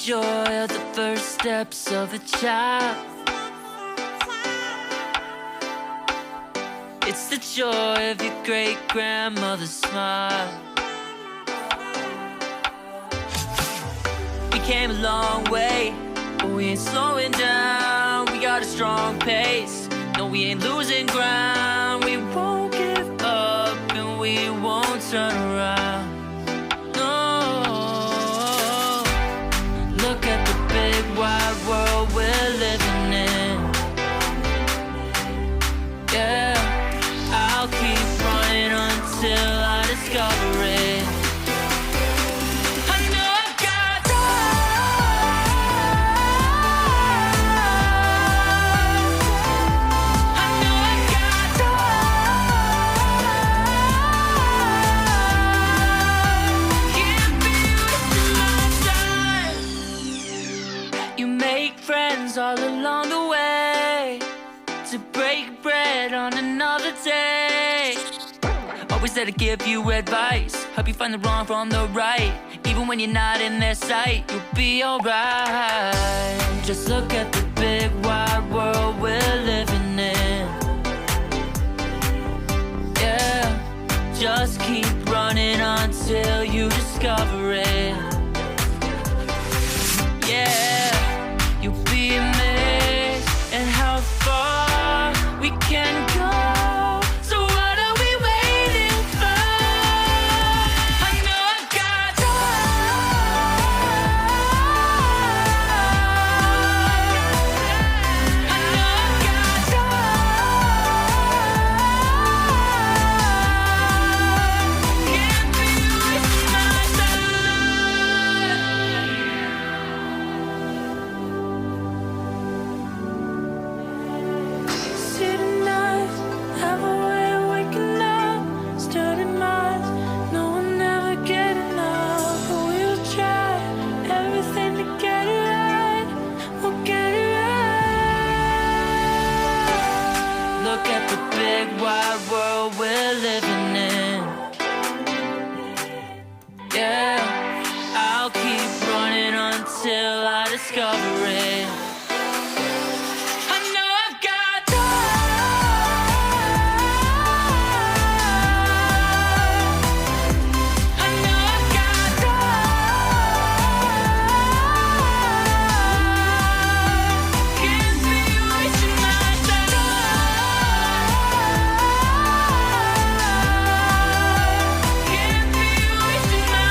joy of the first steps of a child. It's the joy of your great-grandmother's smile. We came a long way, but we ain't slowing down. We got a strong pace, no, we ain't losing ground. We won't give up and we won't turn around. No, look at the big wide world we're living in. Yeah, I'll keep running until I discover it. All along the way to break bread on another day. Always there to give you advice, help you find the wrong from the right. Even when you're not in their sight, you'll be alright. Just look at the big wide world we're living in. Yeah, just keep running until you discover it. Yeah, you'll be amazed at how far we can go. So what are we waiting for? I know I've got I know I've got can't be wasting my City nights have a way of waking up, starting minds, no one ever get enough. But we'll try everything to get it right. We'll get it right. Look at the big wide world we're living in. Yeah, I'll keep running until I discover it. I know I've got I know I've got can't be wasting my can't be wasting my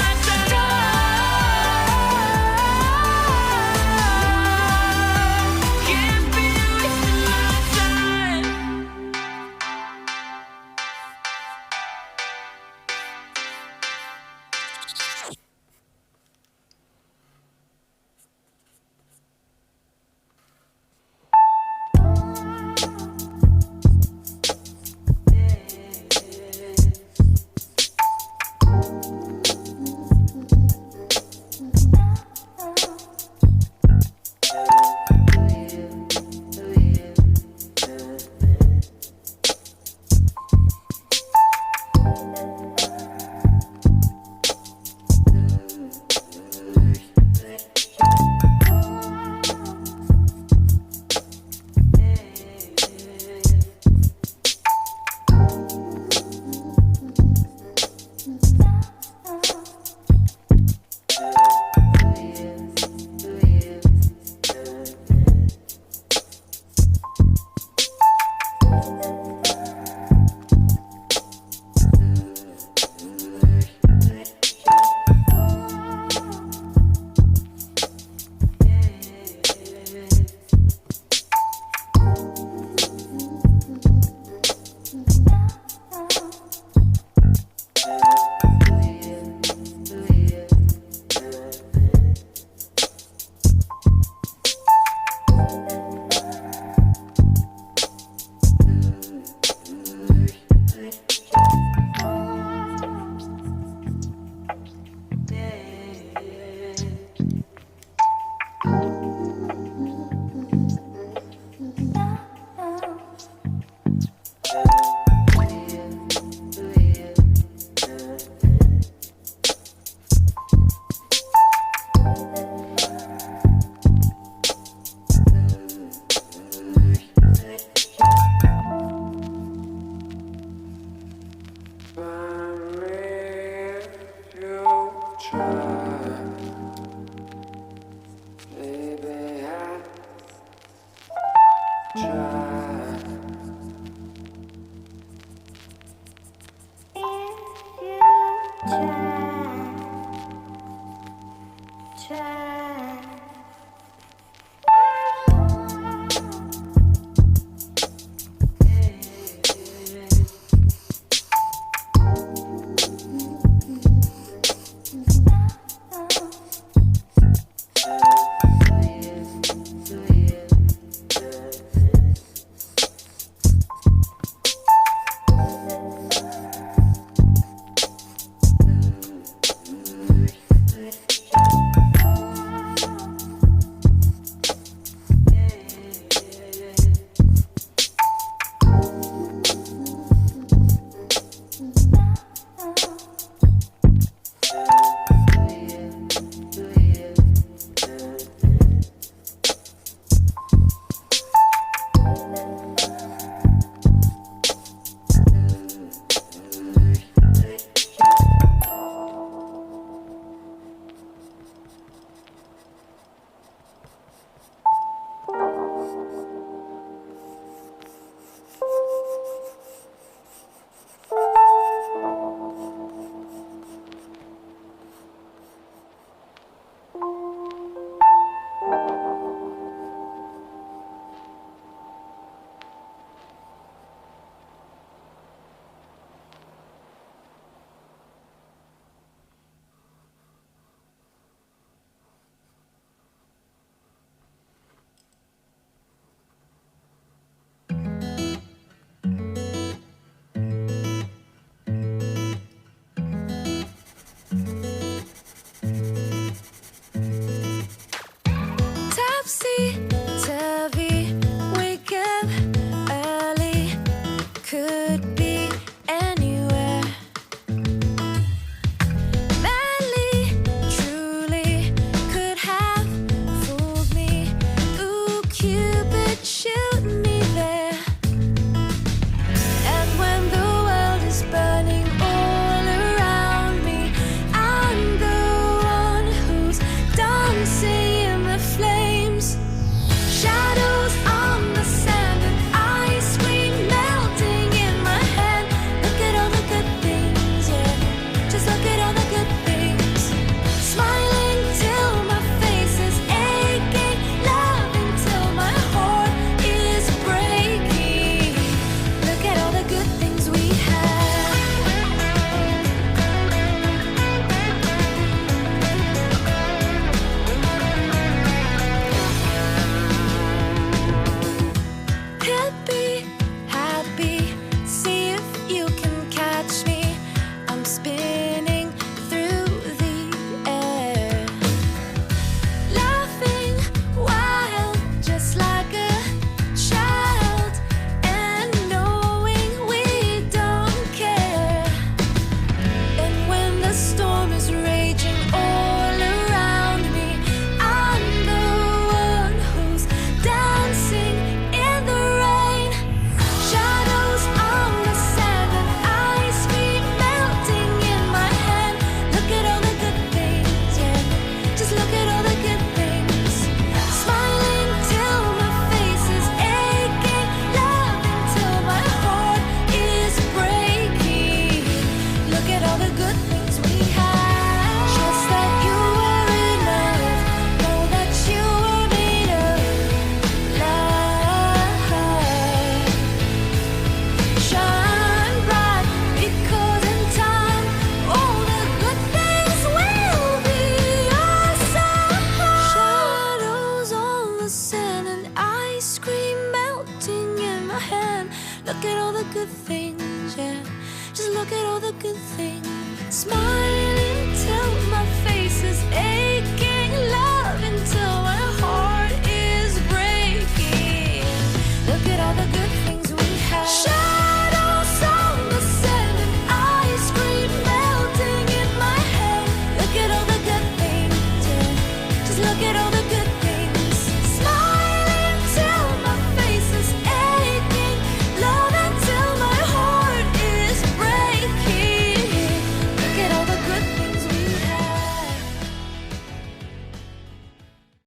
Topsy-turvy, wake up early, could be anywhere. Madly, truly, could have fooled me. Ooh, Cupid, shoot me there. And when the world is burning all around me, I'm the one who's dancing in the flames. Shadows on the sand and ice cream melting in my hand. Look at all the good things, yeah. Just look at all the good things. Smiling till my face is aching, loving till my heart is breaking. Look at all the good things we have. Happy, happy, see if you can catch me. I'm spinning through the air, laughing wild, just like a child, and knowing we don't care. And when the storm is raging all around me, I'm the one who's dancing in the rain. Shadows on the sand and ice cream melting in my hand. Look at all the good things, yeah. Just look at all the good things. Smiling till my face is aching, loving till my heart is breaking. Look at all the good things we have. Trust that you were enough. Know that you were made of love. Shine bright, because in time all the good things will be awesome. Shadows on the sand and ice cream melting in my hand. Look at all the good things, yeah. Just look at all the good things. Smiling till my face is aching, loving till my heart is breaking. Look at all the good things we have. Shadows on the sand and ice cream melting in my hand. Look at all the good things, yeah. Just look at all